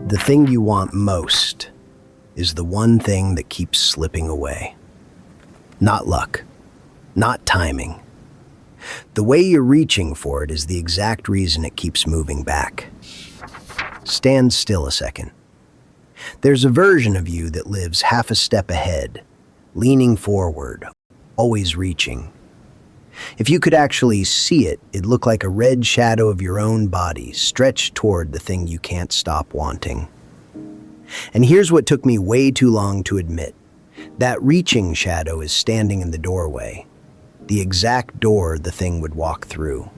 The thing you want most is the one thing that keeps slipping away. Not luck, not timing. The way you're reaching for it is the exact reason it keeps moving back. Stand still a second. There's a version of you that lives half a step ahead, leaning forward, always reaching. If you could actually see it, it'd look like a red shadow of your own body stretched toward the thing you can't stop wanting. And here's what took me way too long to admit. That reaching shadow is standing in the doorway, the exact door the thing would walk through.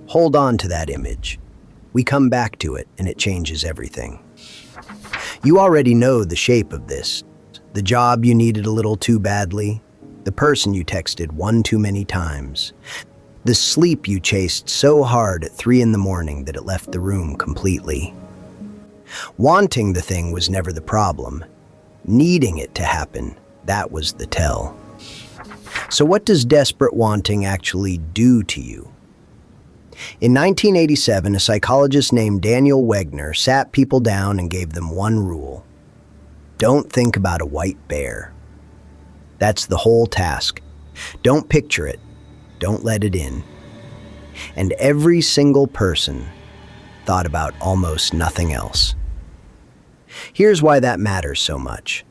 Hold on to that image. We come back to it, and it changes everything. You already know the shape of this. The job you needed a little too badly, the person you texted one too many times, the sleep you chased so hard at 3 a.m. that it left the room completely. Wanting the thing was never the problem. Needing it to happen, that was the tell. So what does desperate wanting actually do to you? In 1987, a psychologist named Daniel Wegner sat people down and gave them one rule. Don't think about a white bear. That's the whole task. Don't picture it. Don't let it in. And every single person thought about almost nothing else. Here's why that matters so much.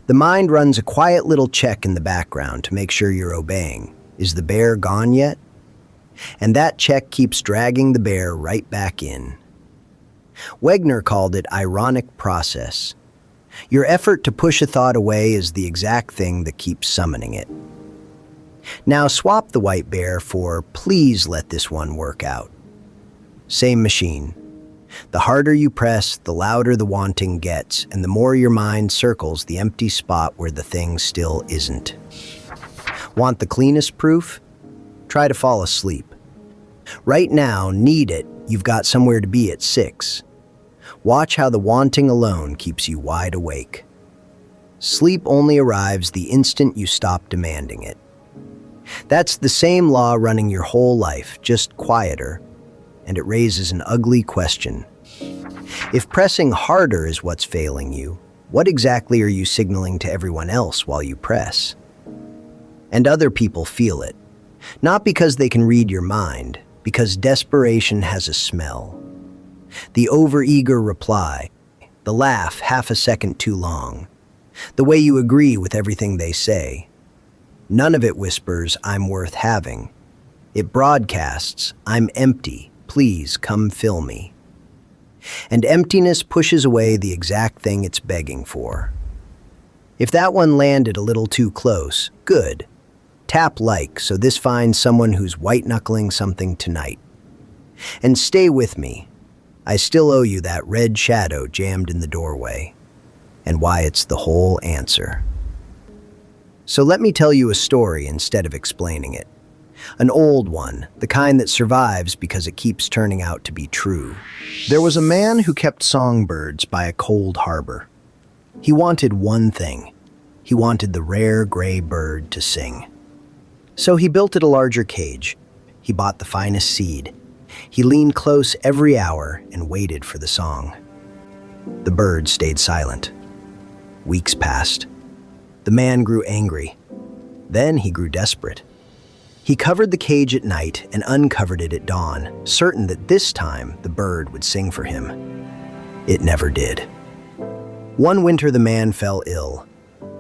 The mind runs a quiet little check in the background to make sure you're obeying. Is the bear gone yet? And that check keeps dragging the bear right back in. Wegner called it ironic process. Your effort to push a thought away is the exact thing that keeps summoning it. Now swap the white bear for please let this one work out. Same machine. The harder you press, the louder the wanting gets, and the more your mind circles the empty spot where the thing still isn't. Want the cleanest proof? Try to fall asleep. Right now, need it, you've got somewhere to be at 6. Watch how the wanting alone keeps you wide awake. Sleep only arrives the instant you stop demanding it. That's the same law running your whole life, just quieter, and it raises an ugly question. If pressing harder is what's failing you, what exactly are you signaling to everyone else while you press? And other people feel it, not because they can read your mind, because desperation has a smell. The overeager reply, the laugh half a second too long, the way you agree with everything they say. None of it whispers, I'm worth having. It broadcasts, I'm empty, please come fill me. And emptiness pushes away the exact thing it's begging for. If that one landed a little too close, good. Tap like so this finds someone who's white-knuckling something tonight. And stay with me. I still owe you that red shadow jammed in the doorway, and why it's the whole answer. So let me tell you a story instead of explaining it. An old one, the kind that survives because it keeps turning out to be true. There was a man who kept songbirds by a cold harbor. He wanted one thing. He wanted the rare gray bird to sing. So he built it a larger cage. He bought the finest seed. He leaned close every hour and waited for the song. The bird stayed silent. Weeks passed. The man grew angry. Then he grew desperate. He covered the cage at night and uncovered it at dawn, certain that this time the bird would sing for him. It never did. One winter the man fell ill.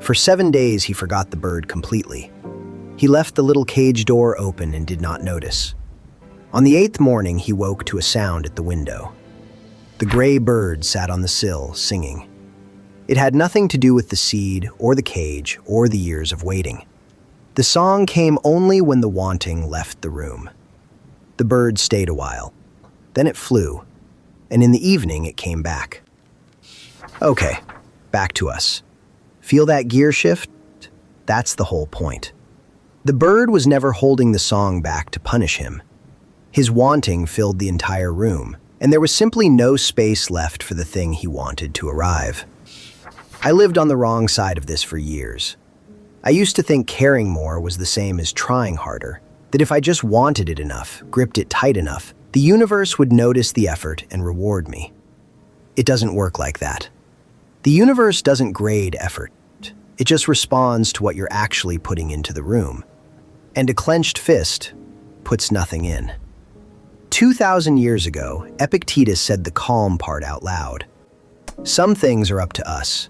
For 7 days he forgot the bird completely. He left the little cage door open and did not notice. On the 8th morning, he woke to a sound at the window. The gray bird sat on the sill, singing. It had nothing to do with the seed, or the cage, or the years of waiting. The song came only when the wanting left the room. The bird stayed a while. Then it flew, and in the evening it came back. Okay, back to us. Feel that gear shift? That's the whole point. The bird was never holding the song back to punish him. His wanting filled the entire room, and there was simply no space left for the thing he wanted to arrive. I lived on the wrong side of this for years. I used to think caring more was the same as trying harder, that if I just wanted it enough, gripped it tight enough, the universe would notice the effort and reward me. It doesn't work like that. The universe doesn't grade effort. It just responds to what you're actually putting into the room. And a clenched fist puts nothing in. 2,000 years ago, Epictetus said the calm part out loud. Some things are up to us.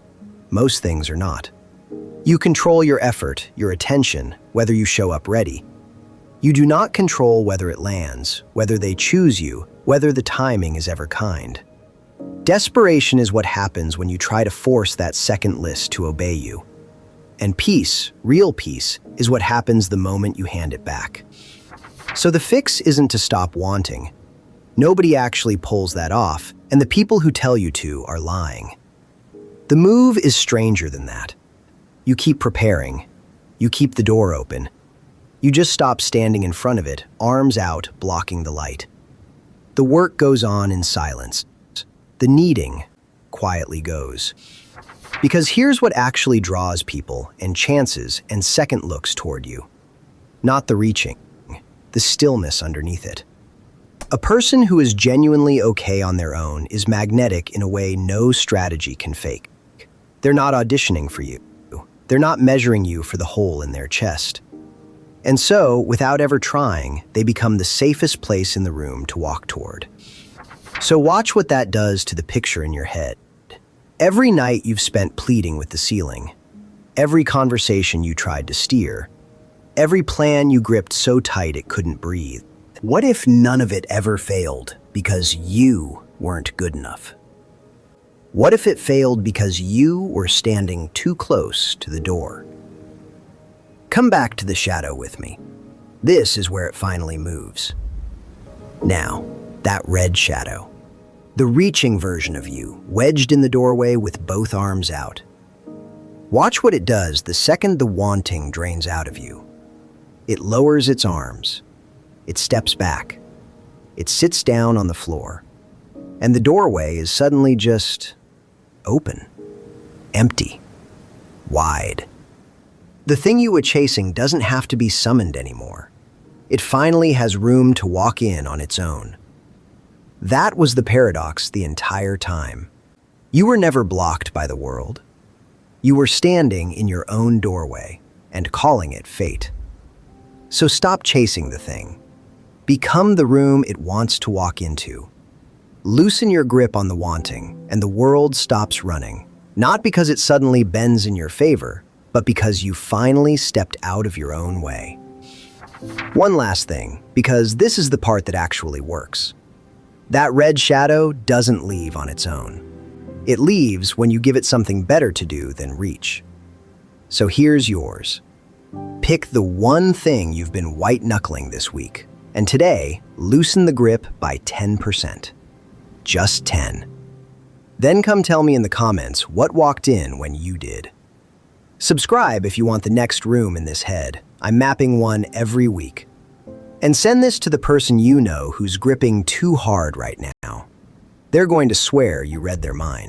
Most things are not. You control your effort, your attention, whether you show up ready. You do not control whether it lands, whether they choose you, whether the timing is ever kind. Desperation is what happens when you try to force that second list to obey you. And peace, real peace, is what happens the moment you hand it back. So the fix isn't to stop wanting. Nobody actually pulls that off, and the people who tell you to are lying. The move is stranger than that. You keep preparing. You keep the door open. You just stop standing in front of it, arms out, blocking the light. The work goes on in silence. The needing quietly goes. Because here's what actually draws people and chances and second looks toward you. Not the reaching, the stillness underneath it. A person who is genuinely okay on their own is magnetic in a way no strategy can fake. They're not auditioning for you. They're not measuring you for the hole in their chest. And so, without ever trying, they become the safest place in the room to walk toward. So watch what that does to the picture in your head. Every night you've spent pleading with the ceiling. Every conversation you tried to steer. Every plan you gripped so tight it couldn't breathe. What if none of it ever failed because you weren't good enough? What if it failed because you were standing too close to the door? Come back to the shadow with me. This is where it finally moves. Now, that red shadow. The reaching version of you, wedged in the doorway with both arms out. Watch what it does the second the wanting drains out of you. It lowers its arms. It steps back. It sits down on the floor. And the doorway is suddenly just open, empty, wide. The thing you were chasing doesn't have to be summoned anymore. It finally has room to walk in on its own. That was the paradox the entire time. You were never blocked by the world. You were standing in your own doorway and calling it fate. So stop chasing the thing. Become the room it wants to walk into. Loosen your grip on the wanting, and the world stops running. Not because it suddenly bends in your favor, but because you finally stepped out of your own way. One last thing, because this is the part that actually works. That red shadow doesn't leave on its own. It leaves when you give it something better to do than reach. So here's yours. Pick the one thing you've been white-knuckling this week, and today, loosen the grip by 10%. Just 10. Then come tell me in the comments what walked in when you did. Subscribe if you want the next room in this head. I'm mapping one every week. And send this to the person you know who's gripping too hard right now. They're going to swear you read their mind.